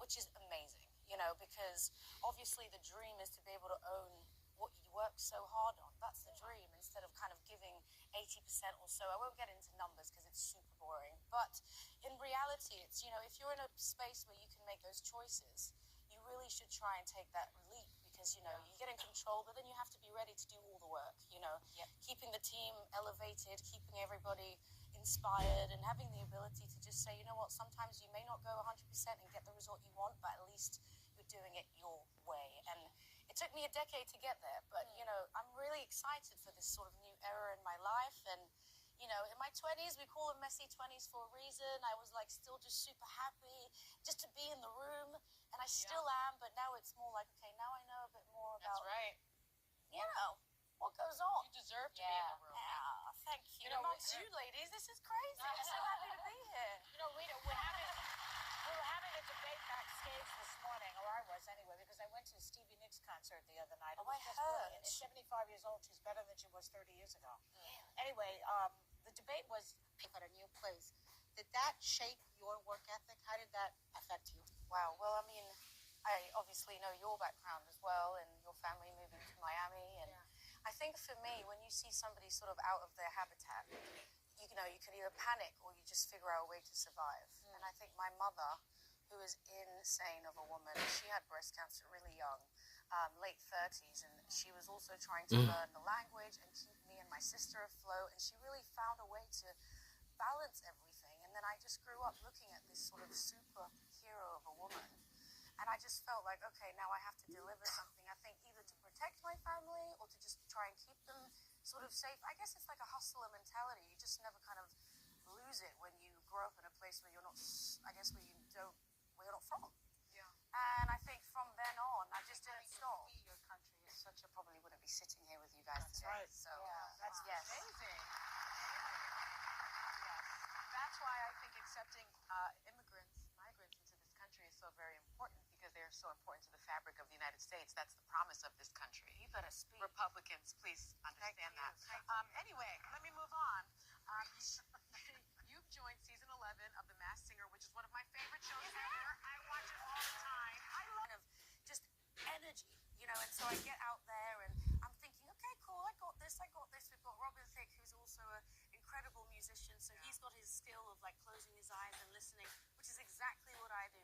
which is amazing, you know, because obviously the dream is to be able to own what you work so hard on. That's the dream, instead of kind of giving 80% or so. I won't get into numbers because it's super boring. But in reality, it's, you know, if you're in a space where you can make those choices, you really should try and take that leap, because, you know, you get in control, but then you have to be ready to do all the work, you know, keeping the team elevated, keeping everybody inspired, and having the ability to just say, you know what, sometimes you may not go 100% and get the result you want, but at least you're doing it your way. And it took me a decade to get there, but, you know, I'm really excited for this sort of new era in my life. And, you know, in my 20s, we call them messy 20s for a reason. I was like still just super happy just to be in the room, and I still am, but now it's more like, okay, now I know a bit more about, you know, what goes on. You deserve to be in the room. Yeah, thank you. You know, amongst you ladies, this is crazy. I'm so happy to be here. You know, Rita, we were having a debate backstage this morning, or I was anyway, because I went to Stevie Nicks concert the other night. It was just brilliant. At 75 years old, she's better than she was 30 years ago. Anyway, the debate was at a new place. Did that shape your work ethic? How did that affect you? Wow. Well, I mean, I obviously know your background as well, and your family moving to Miami. And I think for me, when you see somebody sort of out of their habitat, you know, you can either panic or you just figure out a way to survive. And I think my mother, who is insane of a woman, she had breast cancer really young, late 30s, and she was also trying to learn the language and keep me and my sister afloat, and she really found a way to balance everything. And then I just grew up looking at this sort of superhero of a woman, and I just felt like, okay, now I have to deliver something, I think, either to protect my family or to just try and keep them sort of safe. I guess it's like a hustler mentality. You just never kind of lose it when you grow up in a place where you're not, I guess, where you're not from. Yeah. And I think from then on, I just didn't stop. Your country is such a... Probably wouldn't be sitting here with you guys That's today. right. So, that's Amazing. Yes. That's why I think accepting migrants into this country is so very important, because they are so important to the fabric of the United States. That's the promise of this country. You better speak. Republicans, please understand that. Anyway, let me move on. You've joined season 11 of The Masked Singer, which is one of my favorite shows ever. I watch it all the time. I love just energy, you know, and so I get out there and I'm thinking, okay, cool, I got this. We've got Robin Thicke, who's also an incredible musician, so he's got his skill of like closing his eyes and listening, which is exactly what I do